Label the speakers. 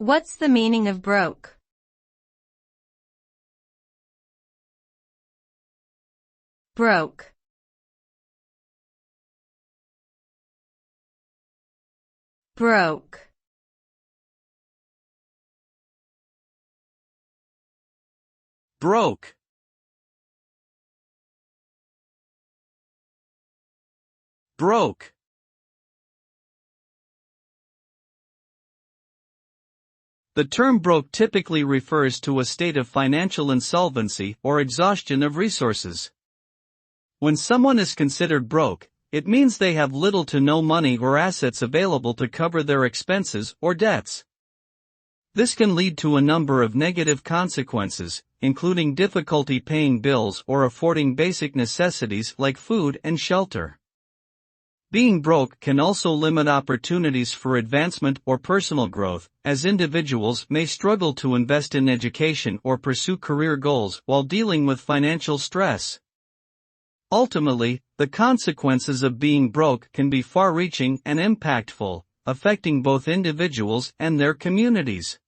Speaker 1: What's the meaning of broke? Broke. Broke.
Speaker 2: Broke. Broke. The term broke typically refers to a state of financial insolvency or exhaustion of resources. When someone is considered broke, it means they have little to no money or assets available to cover their expenses or debts. This can lead to a number of negative consequences, including difficulty paying bills or affording basic necessities like food and shelter. Being broke can also limit opportunities for advancement or personal growth, as individuals may struggle to invest in education or pursue career goals while dealing with financial stress. Ultimately, the consequences of being broke can be far-reaching and impactful, affecting both individuals and their communities.